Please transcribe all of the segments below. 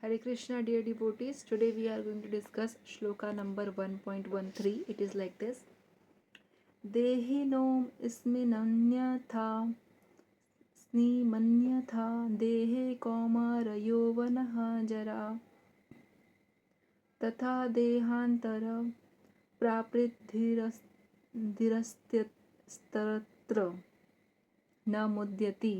Hare Krishna, dear devotees. Today we are going to discuss shloka number 1.13. It is like this: Dehinom isminanyatha स्निमन्यथा देहे कौमारयो वनः जरा तथा देहांतर प्राप्तिरस्तत्र न मुद्यति।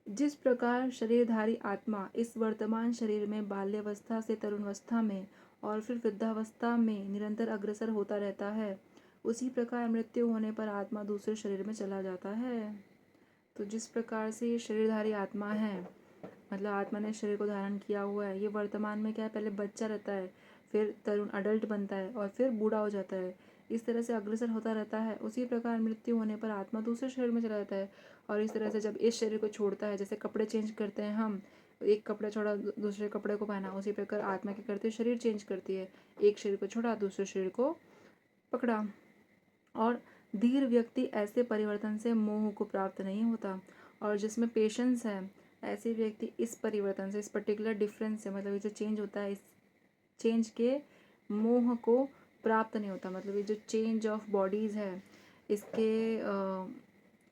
जिस प्रकार शरीरधारी आत्मा इस वर्तमान शरीर में बाल्यावस्था से तरुणावस्था में और फिर वृद्धावस्था में निरंतर अग्रसर होता रहता है, उसी प्रकार मृत्यु होने पर आत्मा दूसरे शरीर में चला जाता है। तो जिस प्रकार से ये शरीरधारी आत्मा है, मतलब आत्मा ने शरीर को धारण किया हुआ है, ये वर्तमान में क्या है, पहले बच्चा रहता है, फिर तरुण अडल्ट बनता है और फिर बूढ़ा हो जाता है। इस तरह से अग्रसर होता रहता है। उसी प्रकार मृत्यु होने पर आत्मा दूसरे शरीर में चला जाता है। और इस तरह से जब इस शरीर को छोड़ता है, जैसे कपड़े चेंज करते हैं हम, एक कपड़ा छोड़ा दूसरे कपड़े को पहना, उसी प्रकार आत्मा क्या करती है, शरीर चेंज करती है। एक शरीर को छोड़ा दूसरे शरीर को पकड़ा। और धीर व्यक्ति ऐसे परिवर्तन से मोह को प्राप्त नहीं होता। और जिसमें पेशेंस है, ऐसे व्यक्ति इस परिवर्तन से, इस पर्टिकुलर डिफरेंस से, मतलब ये जो चेंज होता है, इस चेंज के मोह को प्राप्त नहीं होता। मतलब ये जो चेंज ऑफ बॉडीज़ है, इसके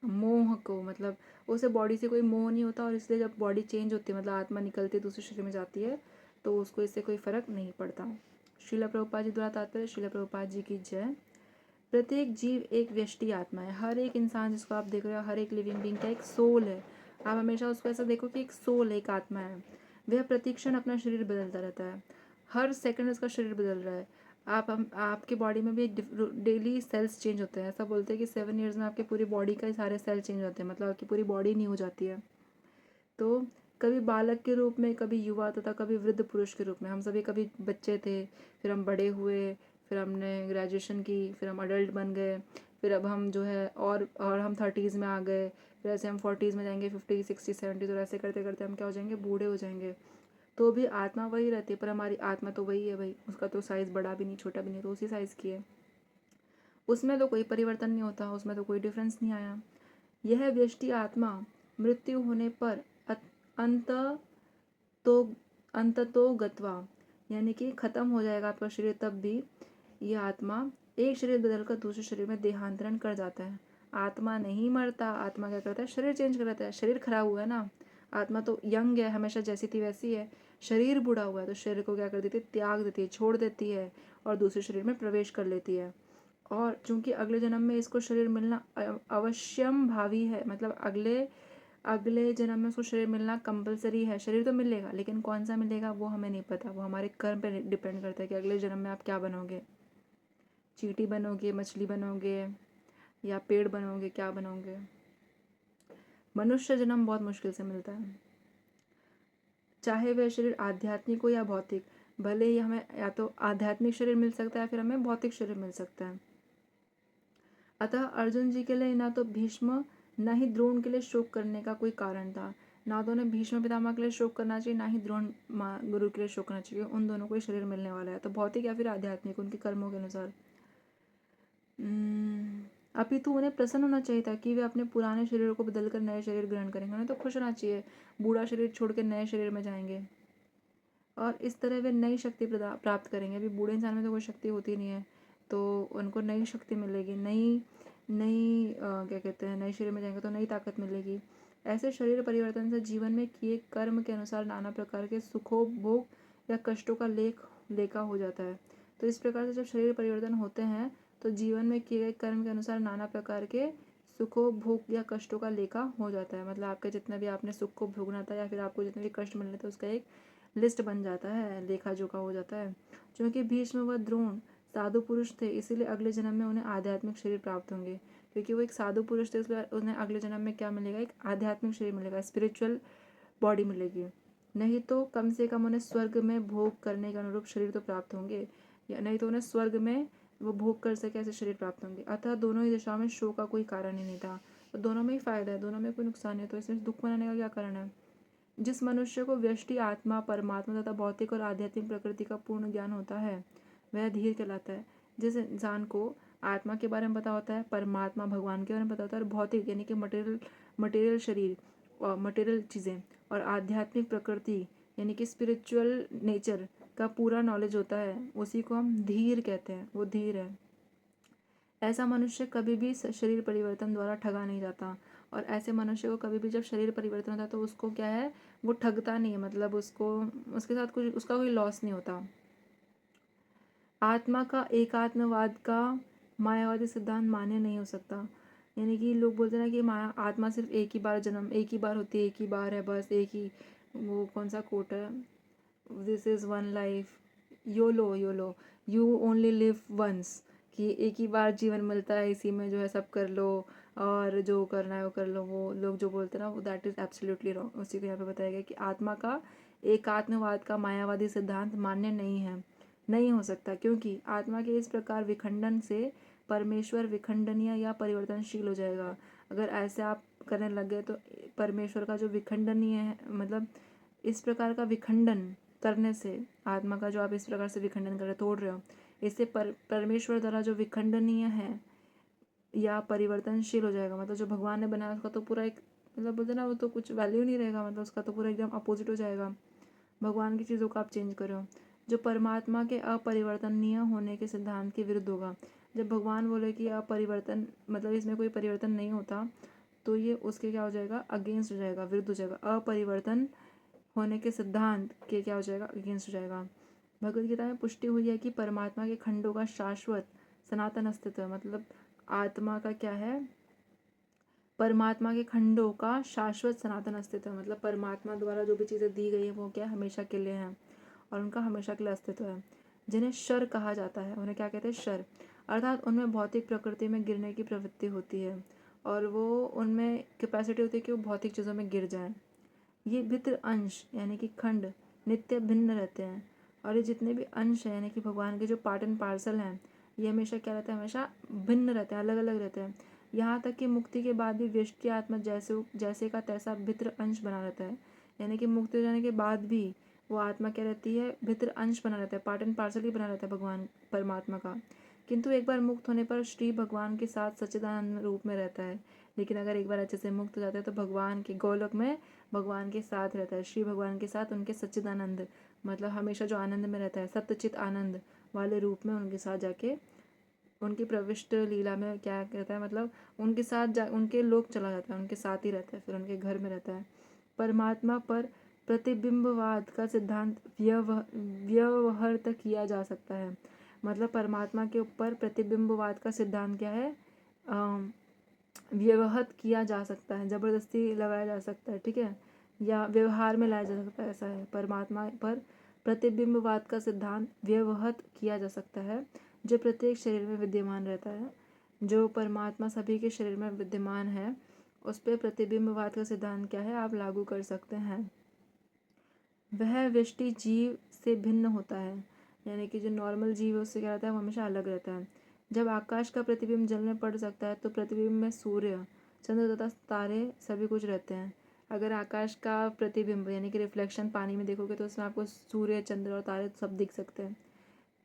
मोह को, मतलब उसे बॉडी से कोई मोह नहीं होता। और इसलिए जब बॉडी चेंज होती है, मतलब आत्मा निकलती है दूसरे शरीर में जाती है, तो उसको इससे कोई फर्क नहीं पड़ता। श्रीला प्रभुपाद जी द्वारा तात्पर्य। श्रीला प्रभुपाद जी की जय। प्रत्येक जीव एक व्यष्टि आत्मा है। हर एक इंसान जिसको आप देख रहे हो, हर एक लिविंग बीइंग का एक सोल है। आप हमेशा उसको ऐसा देखो कि एक सोल है, एक आत्मा है। वह प्रतिक्षण अपना शरीर बदलता रहता है। हर सेकंड उसका शरीर बदल रहा है। आपके बॉडी में भी डेली सेल्स चेंज होते हैं। ऐसा बोलते हैं कि 7 ईयर्स में आपकी पूरी बॉडी का सारे सेल चेंज होते हैं, मतलब आपकी पूरी बॉडी न्यू हो जाती है। तो कभी बालक के रूप में, कभी युवा तथा कभी वृद्ध पुरुष के रूप में। हम सभी कभी बच्चे थे, फिर हम बड़े हुए, फिर हमने ग्रेजुएशन की, फिर हम अडल्ट बन गए, फिर अब हम जो है और हम 30s में आ गए, फिर ऐसे हम 40s में जाएंगे, 50, 60, 70, तो ऐसे करते करते हम क्या हो जाएंगे, बूढ़े हो जाएंगे। तो भी आत्मा वही रहती है, पर हमारी आत्मा तो वही है भाई। उसका तो साइज़ बड़ा भी नहीं छोटा भी नहीं, तो उसी साइज़ की है। उसमें तो कोई परिवर्तन नहीं होता, उसमें तो कोई डिफरेंस नहीं आया। यह व्यष्टि आत्मा मृत्यु होने पर अंत तो अंत तो गत्वा, यानी कि खत्म हो जाएगा आपका शरीर, तब भी यह आत्मा एक शरीर बदलकर दूसरे शरीर में देहांतरण कर जाता है। आत्मा नहीं मरता। आत्मा क्या करता है, शरीर चेंज कर देता है। शरीर खराब हुआ है ना, आत्मा तो यंग है, हमेशा जैसी थी वैसी है। शरीर बूढ़ा हुआ है तो शरीर को क्या कर देती है, त्याग देती है, छोड़ देती है और दूसरे शरीर में प्रवेश कर लेती है। और चूंकि अगले जन्म में इसको शरीर मिलना अवश्यम भावी है, मतलब अगले अगले जन्म में उसको शरीर मिलना कंपलसरी है। शरीर तो मिलेगा, लेकिन कौन सा मिलेगा वो हमें नहीं पता। वो हमारे कर्म पे डिपेंड करता है कि अगले जन्म में आप क्या बनोगे। चींटी बनोगे, मछली बनोगे, या पेड़ बनोगे, क्या बनोगे। मनुष्य जन्म बहुत मुश्किल से मिलता है, चाहे वह शरीर आध्यात्मिक हो या भौतिक। भले ही हमें या तो आध्यात्मिक शरीर मिल सकता है, फिर हमें भौतिक शरीर मिल सकता है। अतः अर्जुन जी के लिए ना तो भीष्म न ही द्रोण के लिए शोक करने का कोई कारण था। ना तो उन्हें भीष्म पितामह के लिए शोक करना चाहिए, ना ही द्रोण गुरु के लिए शोक करना चाहिए। उन दोनों को ही शरीर मिलने वाला है, तो भौतिक या फिर आध्यात्मिक, उनके कर्मों के अनुसार। अपितु उन्हें प्रसन्न होना चाहिए था कि वे अपने पुराने शरीर को बदलकर नए शरीर ग्रहण करेंगे। उन्हें तो खुश होना चाहिए, बूढ़ा शरीर छोड़ के नए शरीर में जाएंगे और इस तरह वे नई शक्ति प्राप्त करेंगे। अभी बूढ़े इंसान में तो कोई शक्ति होती नहीं है, तो उनको नई शक्ति मिलेगी, नई नई क्या कहते हैं, नए शरीर में जाएंगे तो नई ताकत मिलेगी। ऐसे शरीर परिवर्तन से जीवन में किए कर्म के अनुसार नाना प्रकार के सुखोपभोग या कष्टों का लेखा हो जाता है। तो इस प्रकार से जब शरीर परिवर्तन होते हैं, तो जीवन में किए गए कर्म के अनुसार नाना प्रकार के सुखोपभोग या कष्टों का लेखा हो जाता है। मतलब आपके जितना भी आपने सुख को भोगना था या फिर आपको जितने भी कष्ट मिलने थे, उसका एक लिस्ट बन जाता है, लेखा जोखा हो जाता है। क्योंकि भीष्म व द्रोण साधु पुरुष थे, इसीलिए अगले जन्म में उन्हें आध्यात्मिक शरीर प्राप्त होंगे। क्योंकि वो एक साधु पुरुष थे, इसलिए उन्हें अगले जन्म में क्या मिलेगा, एक आध्यात्मिक शरीर मिलेगा, स्पिरिचुअल बॉडी मिलेगी। नहीं तो कम से कम उन्हें स्वर्ग में भोग करने के अनुरूप शरीर तो प्राप्त होंगे, या नहीं तो उन्हें स्वर्ग में वो भोग कर सके ऐसे शरीर प्राप्त होंगे। अतः दोनों ही दिशाओं में शोक का कोई कारण ही नहीं था। तो दोनों में ही फायदा है, दोनों में कोई नुकसान नहीं, तो इसमें दुख मनाने का क्या कारण है। जिस मनुष्य को व्यष्टि आत्मा, परमात्मा तथा भौतिक और आध्यात्मिक प्रकृति का पूर्ण ज्ञान होता है, वह धीर कहलाता है। जिस इंसान को आत्मा के बारे में पता होता है, परमात्मा भगवान के बारे में पता होता है, और भौतिक यानी कि मटेरियल शरीर मटेरियल चीज़ें और आध्यात्मिक प्रकृति यानी कि स्पिरिचुअल नेचर का पूरा नॉलेज होता है, उसी को हम धीर कहते हैं। वो धीर है। ऐसा मनुष्य कभी भी शरीर परिवर्तन द्वारा ठगा नहीं जाता, और ऐसे मनुष्य को कभी भी जब शरीर परिवर्तन होता है तो उसको क्या है, वो ठगता नहीं है, मतलब उसको उसके साथ कुछ उसका कोई लॉस नहीं होता। आत्मा का एकात्मवाद का मायावादी सिद्धांत मान्य नहीं हो सकता। यानी कि लोग बोलते हैं ना कि माया आत्मा सिर्फ एक ही बार जन्म, एक ही बार होती है, एक ही बार है, बस एक ही, वो कौन सा कोट है, this is one life, YOLO YOLO, you only live once, कि एक ही बार जीवन मिलता है, इसी में जो है सब कर लो और जो करना है वो कर लो। वो लोग जो बोलते हैं ना, वो दैट इज़ एब्सोल्युटली रॉन्ग। उसी को यहाँ पे बताया गया कि आत्मा का एकात्मवाद का मायावादी सिद्धांत मान्य नहीं है, नहीं हो सकता, क्योंकि आत्मा के इस प्रकार विखंडन से परमेश्वर विखंडनीय या परिवर्तनशील हो जाएगा। अगर ऐसे आप करने लग गए तो परमेश्वर का जो विखंडनीय है, मतलब इस प्रकार का विखंडन करने से आत्मा का जो आप इस प्रकार से विखंडन कर रहे, तोड़ रहे हो, इससे परमेश्वर द्वारा जो विखंडनीय है या परिवर्तनशील हो जाएगा। मतलब जो भगवान ने बनाया उसका तो पूरा एक, मतलब बोलते ना, वो तो कुछ वैल्यू नहीं रहेगा, मतलब उसका तो पूरा एकदम अपोजिट हो जाएगा। भगवान की चीज़ों को आप चेंज करो, जो परमात्मा के अपरिवर्तनीय होने के सिद्धांत के विरुद्ध होगा। जब भगवान बोले कि अपरिवर्तन, मतलब इसमें कोई परिवर्तन नहीं होता, तो ये उसके क्या हो जाएगा, अगेंस्ट हो जाएगा, विरुद्ध हो जाएगा। अपरिवर्तन होने के सिद्धांत के क्या हो जाएगा, अगेंस्ट हो जाएगा। भगवद गीता में पुष्टि हुई है कि परमात्मा के खंडों का शाश्वत सनातन अस्तित्व है। मतलब आत्मा का क्या है, परमात्मा के खंडों का शाश्वत सनातन अस्तित्व है। मतलब परमात्मा द्वारा जो भी चीज़ें दी गई है वो क्या हमेशा के लिए हैं, और उनका हमेशा के लिए अस्तित्व है। जिन्हें शर कहा जाता है, उन्हें क्या कहते हैं, शर, अर्थात उनमें भौतिक प्रकृति में गिरने की प्रवृत्ति होती है, और वो उनमें कैपेसिटी होती है कि वो भौतिक चीज़ों में गिर जाएं। ये भित्र अंश यानी कि खंड नित्य भिन्न रहते हैं, और ये जितने भी अंश हैं यानी कि भगवान के जो पार्ट एंड पार्सल हैं, ये हमेशा क्या रहते हैं, हमेशा भिन्न रहते हैं, अलग अलग रहते हैं। यहाँ तक कि मुक्ति के बाद भी व्यष्टि आत्मा जैसे का तैसा भित्र अंश बना रहता है। यानी कि मुक्ति हो जाने के बाद भी वो आत्मा क्या रहती है, भित्र अंश बना रहता है, पार्ट एंड पार्सल ही बना रहता है भगवान परमात्मा का। किंतु एक बार मुक्त होने पर श्री भगवान के साथ सच्चिदानंद रूप में रहता है। लेकिन अगर एक बार अच्छे से मुक्त हो जाता है तो भगवान के गोलोक में भगवान के साथ रहता है, श्री भगवान के साथ, उनके सच्चिदानंद, मतलब हमेशा जो आनंद में रहता है, सत्यचित आनंद वाले रूप में उनके साथ जाके उनकी प्रविष्ट लीला में क्या कहता है, मतलब उनके साथ उनके लोक चला जाता है, उनके साथ ही रहता है, फिर उनके घर में रहता है। परमात्मा पर प्रतिबिंबवाद का सिद्धांत व्यवहृत किया जा सकता है। मतलब परमात्मा के ऊपर प्रतिबिंबवाद का सिद्धांत क्या है, व्यवहत किया जा सकता है, ज़बरदस्ती लगाया जा सकता है, ठीक है, या व्यवहार में लाया जा सकता है, ऐसा है। परमात्मा पर प्रतिबिंबवाद का सिद्धांत व्यवहत किया जा सकता है, जो प्रत्येक शरीर में विद्यमान रहता है। जो परमात्मा सभी के शरीर में विद्यमान है, उस पर प्रतिबिंबवाद का सिद्धांत क्या है, आप लागू कर सकते हैं। वह व्यष्टि जीव से भिन्न होता है, यानी कि जो नॉर्मल जीव है उससे क्या रहता है, वो हमेशा अलग रहता है। जब आकाश का प्रतिबिंब जल में पड़ सकता है तो प्रतिबिंब में सूर्य, चंद्र तथा तारे सभी कुछ रहते हैं। अगर आकाश का प्रतिबिंब यानी कि रिफ्लेक्शन पानी में देखोगे तो उसमें आपको सूर्य, चंद्र और तारे सब दिख सकते हैं।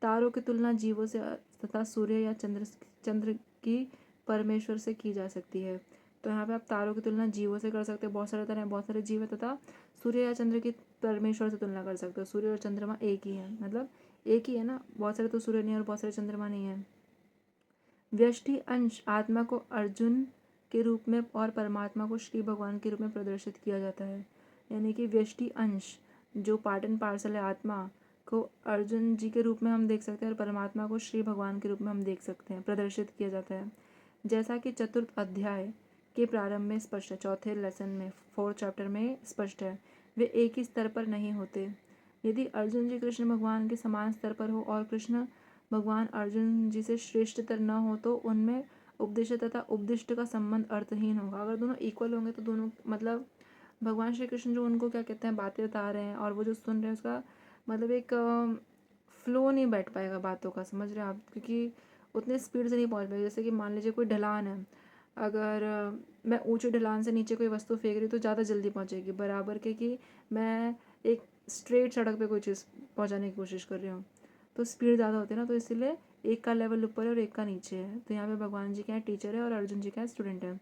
तारों की तुलना जीवों से तथा सूर्य या चंद्र की परमेश्वर से की जा सकती है। तो यहाँ पे आप तारों की तुलना जीवों से कर सकते हैं, बहुत सारे तरह बहुत सारे जीव है, तथा सूर्य या चंद्र की परमेश्वर से तुलना कर सकते हो। सूर्य और चंद्रमा एक ही है, मतलब एक ही है ना, बहुत सारे तो सूर्य नहीं है और बहुत सारे चंद्रमा नहीं है। व्यष्टि अंश आत्मा को अर्जुन के रूप में और परमात्मा को श्री भगवान के रूप में प्रदर्शित किया जाता है। यानी कि व्यष्टि अंश जो पार्ट एंड पार्सल है आत्मा को अर्जुन जी के रूप में हम देख सकते हैं, और परमात्मा को श्री भगवान के रूप में हम देख सकते हैं, प्रदर्शित किया जाता है। जैसा कि चतुर्थ अध्याय के प्रारंभ में स्पष्ट है, चौथे लेसन में 4th चैप्टर में स्पष्ट है, वे एक ही स्तर पर नहीं होते। यदि अर्जुन जी कृष्ण भगवान के समान स्तर पर हो और कृष्ण भगवान अर्जुन जी से श्रेष्ठतर न हो तो उनमें उपदेश तथा उपदिष्ट का संबंध अर्थहीन होगा। अगर दोनों इक्वल होंगे तो दोनों, मतलब भगवान श्री कृष्ण जो उनको क्या कहते हैं बातें बता रहे हैं और वो जो सुन रहे हैं, उसका मतलब एक फ्लो नहीं बैठ पाएगा बातों का, समझ रहे हैं आप, क्योंकि उतने स्पीड से नहीं पहुंच पाएगा। जैसे कि मान लीजिए कोई ढलान है, अगर मैं ऊंचे ढलान से नीचे कोई वस्तु फेंक रही तो ज़्यादा जल्दी पहुंचेगी, बराबर के कि मैं एक स्ट्रेट सड़क पे कोई चीज़ पहुंचाने की कोशिश कर रही हूँ तो स्पीड ज़्यादा होती है ना, तो इसीलिए एक का लेवल ऊपर है और एक का नीचे है। तो यहाँ पे भगवान जी क्या है, टीचर है, और अर्जुन जी क्या है, स्टूडेंट है।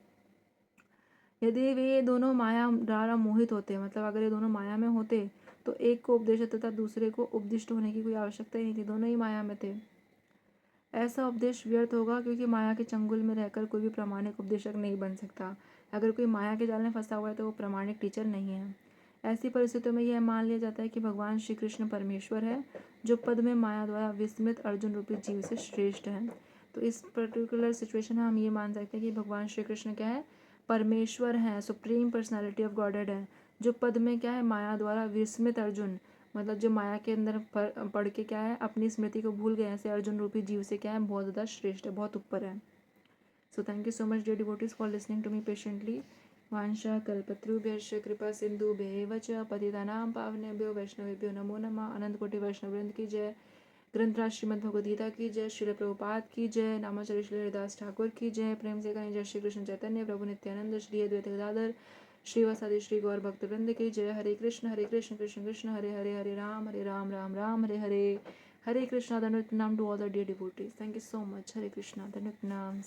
यदि वे दोनों माया द्वारा मोहित होते, मतलब अगर ये दोनों माया में होते तो एक को उपदेश तथा दूसरे को उपदिष्ट होने की कोई आवश्यकता ही नहीं थी, दोनों ही माया में थे। ऐसा उपदेश व्यर्थ होगा क्योंकि माया के चंगुल में रहकर कोई भी प्रामाणिक उपदेशक नहीं बन सकता। अगर कोई माया के जाल में फंसा हुआ है तो वो प्रामाणिक टीचर नहीं है। ऐसी परिस्थितियों में यह मान लिया जाता है कि भगवान श्री कृष्ण परमेश्वर है, जो पद में माया द्वारा विस्मृत अर्जुन रूपी जीव से श्रेष्ठ है। तो इस पर्टिकुलर सिचुएशन में हम ये मान सकते हैं कि भगवान श्री कृष्ण क्या है, परमेश्वर हैं, सुप्रीम पर्सनालिटी ऑफ गॉडेड है, जो पद में क्या है, माया द्वारा विस्मृत अर्जुन, मतलब जो माया के अंदर पढ़ के क्या है, अपनी स्मृति को भूल गए, ऐसे अर्जुन रूपी जीव से क्या है, बहुत ज़्यादा श्रेष्ठ है, बहुत ऊपर है। So thank you so much dear devotees for listening to me patiently. वांशा कल्पतरुभ्यश्च कृपा सिंधुभ्येव च पतितानां पावनेभ्यो वैष्णवेभ्यो नमो नमः। अनंत कोटि वैष्णव वृंद की जय। ग्रंथराज श्रीमद् भगवद गीता की जय। श्रील प्रभुपाद की जय। नामाचार्य श्री हरिदास ठाकुर की जय। प्रेम से कहें जय श्री कृष्ण चैतन्य प्रभु नित्यानंद श्री अद्वैत गदाधर श्रीवासादि श्री गौर भक्त वृंद की जय। हरे कृष्ण कृष्ण कृष्ण हरे हरे, हरे राम राम राम हरे हरे। हरे कृष्णा, धन्यवाद to all the dear devotees. Thank you so much. Hare Krishna, धन्यवाद।